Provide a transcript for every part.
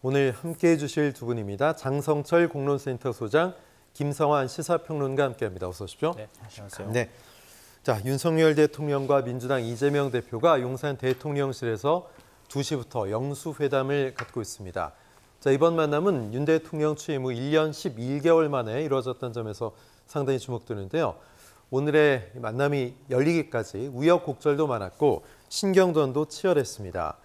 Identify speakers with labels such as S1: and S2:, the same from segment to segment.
S1: 오늘 함께해 주실 두 분입니다. 장성철 공론센터 소장, 김성환 시사평론가 함께합니다. 어서 오십시오.
S2: 네, 안녕하세요.
S1: 네. 자, 윤석열 대통령과 민주당 이재명 대표가 용산 대통령실에서 2시부터 영수회담을 갖고 있습니다. 자, 이번 만남은 윤 대통령 취임 후 1년 11개월 만에 이루어졌던 점에서 상당히 주목되는데요. 오늘의 만남이 열리기까지 우여곡절도 많았고 신경전도 치열했습니다.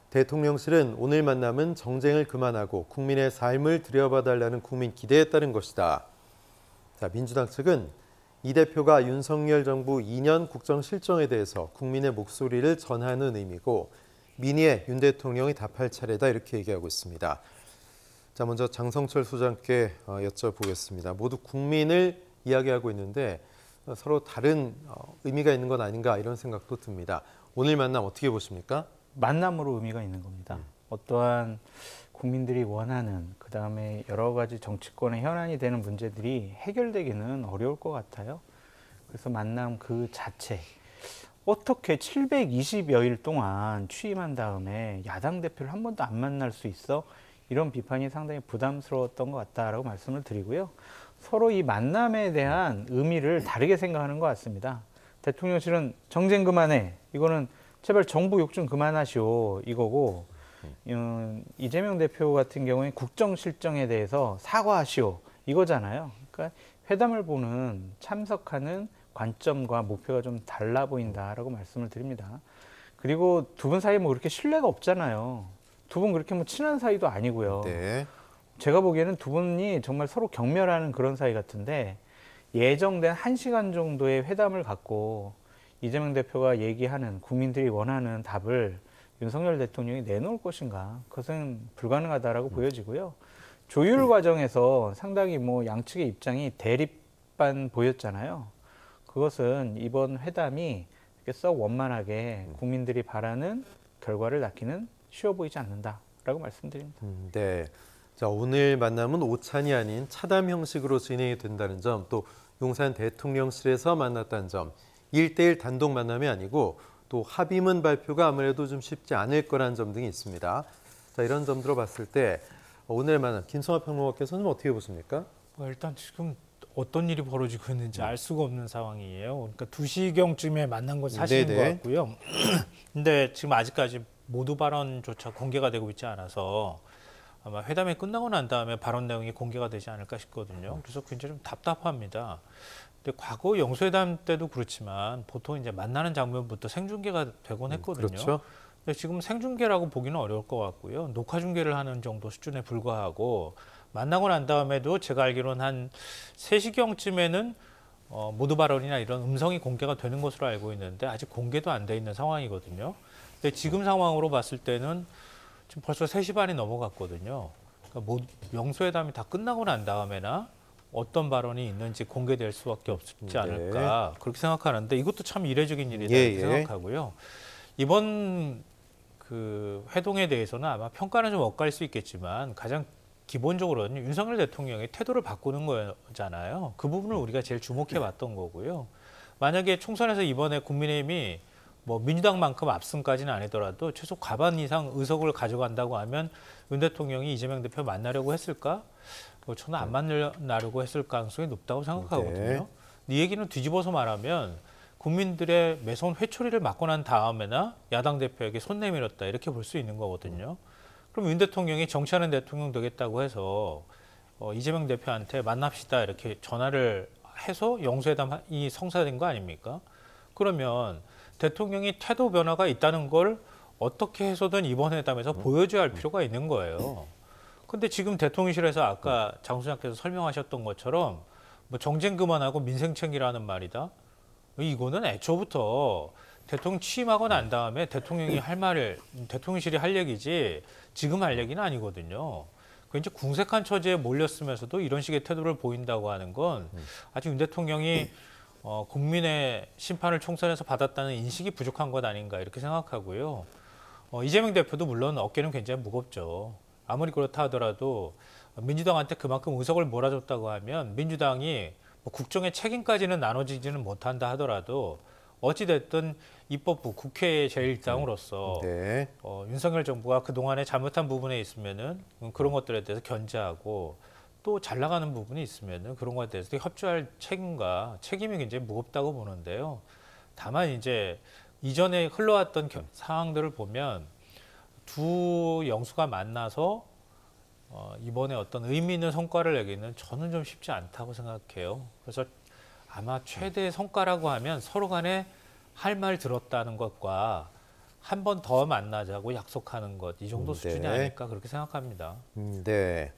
S1: 대통령실은 오늘 만남은 정쟁을 그만하고 국민의 삶을 들여봐달라는 국민 기대에 따른 것이다. 자, 민주당 측은 이 대표가 윤석열 정부 2년 국정 실정에 대해서 국민의 목소리를 전하는 의미고 민의에 윤 대통령이 답할 차례다 이렇게 얘기하고 있습니다. 자, 먼저 장성철 소장께 여쭤보겠습니다. 모두 국민을 이야기하고 있는데 서로 다른 의미가 있는 건 아닌가 이런 생각도 듭니다. 오늘 만남 어떻게 보십니까?
S2: 만남으로 의미가 있는 겁니다. 어떠한 국민들이 원하는 그다음에 여러 가지 정치권의 현안이 되는 문제들이 해결되기는 어려울 것 같아요. 그래서 만남 그 자체 어떻게 720여일 동안 취임한 다음에 야당 대표를 한 번도 안 만날 수 있어? 이런 비판이 상당히 부담스러웠던 것 같다라고 말씀을 드리고요. 서로 이 만남에 대한 의미를 다르게 생각하는 것 같습니다. 대통령실은 정쟁 그만해. 이거는 제발 정부 욕 좀 그만하시오. 이거고 이재명 대표 같은 경우에 국정 실정에 대해서 사과하시오. 이거잖아요. 그러니까 회담을 보는 참석하는 관점과 목표가 좀 달라 보인다라고 말씀을 드립니다. 그리고 두 분 사이에 뭐 그렇게 신뢰가 없잖아요. 두 분 그렇게 뭐 친한 사이도 아니고요.
S1: 네.
S2: 제가 보기에는 두 분이 정말 서로 경멸하는 그런 사이 같은데 예정된 1시간 정도의 회담을 갖고 이재명 대표가 얘기하는 국민들이 원하는 답을 윤석열 대통령이 내놓을 것인가? 그것은 불가능하다라고 보여지고요. 조율 과정에서 상당히 뭐 양측의 입장이 대립반 보였잖아요. 그것은 이번 회담이 이렇게 썩 원만하게 국민들이 바라는 결과를 낳기는 쉬워 보이지 않는다라고 말씀드립니다.
S1: 네. 자, 오늘 만남은 오찬이 아닌 차담 형식으로 진행이 된다는 점, 또 용산 대통령실에서 만났다는 점, 1대1 단독 만남이 아니고 또 합의문 발표가 아무래도 좀 쉽지 않을 거라는 점 등이 있습니다. 자, 이런 점들을 봤을 때 오늘 만남, 김성환 평론가께서는 어떻게 보십니까?
S3: 일단 지금 어떤 일이 벌어지고 있는지 알 수가 없는 상황이에요. 그러니까 2시경쯤에 만난 건 사실인 것 같고요. 근데 지금 아직까지 모두 발언조차 공개가 되고 있지 않아서 아마 회담이 끝나고 난 다음에 발언 내용이 공개가 되지 않을까 싶거든요. 그래서 굉장히 좀 답답합니다. 근데 과거 영수회담 때도 그렇지만 보통 이제 만나는 장면부터 생중계가 되곤 했거든요.
S1: 그렇죠.
S3: 근데 지금 생중계라고 보기는 어려울 것 같고요. 녹화 중계를 하는 정도 수준에 불과하고 만나고 난 다음에도 제가 알기로는 한 3시경쯤에는 모두 발언이나 이런 음성이 공개가 되는 것으로 알고 있는데 아직 공개도 안 돼 있는 상황이거든요. 근데 지금 상황으로 봤을 때는 지금 벌써 3시 반이 넘어갔거든요. 그러니까 영수회담이 다 끝나고 난 다음에나 어떤 발언이 있는지 공개될 수밖에 없지 않을까 그렇게 생각하는데 이것도 참 이례적인 일이다 이렇게 생각하고요. 이번 그 회동에 대해서는 아마 평가는 좀 엇갈릴 수 있겠지만 가장 기본적으로는 윤석열 대통령의 태도를 바꾸는 거잖아요. 그 부분을 우리가 제일 주목해 봤던 거고요. 만약에 총선에서 이번에 국민의힘이 뭐 민주당만큼 압승까지는 아니더라도 최소 과반 이상 의석을 가져간다고 하면 윤 대통령이 이재명 대표 만나려고 했을까? 저는 안 만나려고 했을 가능성이 높다고 생각하거든요. 이 얘기는 뒤집어서 말하면 국민들의 매서운 회초리를 맞고 난 다음에나 야당 대표에게 손 내밀었다 이렇게 볼 수 있는 거거든요. 그럼 윤 대통령이 정치하는 대통령 되겠다고 해서 이재명 대표한테 만납시다 이렇게 전화를 해서 영수회담이 성사된 거 아닙니까? 그러면 대통령이 태도 변화가 있다는 걸 어떻게 해서든 이번 회담에서 보여줘야 할 필요가 있는 거예요. 근데 지금 대통령실에서 아까 장 소장께서 설명하셨던 것처럼 뭐 정쟁 그만하고 민생 챙기라는 말이다. 이거는 애초부터 대통령 취임하고 난 다음에 대통령이 할 말을 대통령실이 할 얘기지 지금 할 얘기는 아니거든요. 그 이제 궁색한 처지에 몰렸으면서도 이런 식의 태도를 보인다고 하는 건 아직 윤 대통령이 국민의 심판을 총선에서 받았다는 인식이 부족한 것 아닌가 이렇게 생각하고요. 이재명 대표도 물론 어깨는 굉장히 무겁죠. 아무리 그렇다 하더라도 민주당한테 그만큼 의석을 몰아줬다고 하면 민주당이 뭐 국정의 책임까지는 나눠지지는 못한다 하더라도 어찌됐든 입법부 국회 제1당으로서
S1: 네.
S3: 윤석열 정부가 그동안에 잘못한 부분에 있으면은 그런 것들에 대해서 견제하고 또 잘 나가는 부분이 있으면은 그런 것에 대해서 협조할 책임이 굉장히 무겁다고 보는데요. 다만 이제 이전에 흘러왔던 상황들을 보면 두 영수가 만나서 이번에 어떤 의미 있는 성과를 내기는 저는 좀 쉽지 않다고 생각해요. 그래서 아마 최대의 성과라고 하면 서로 간에 할 말 들었다는 것과 한 번 더 만나자고 약속하는 것, 이 정도 수준이
S1: 네.
S3: 아닐까 그렇게 생각합니다.
S1: 네.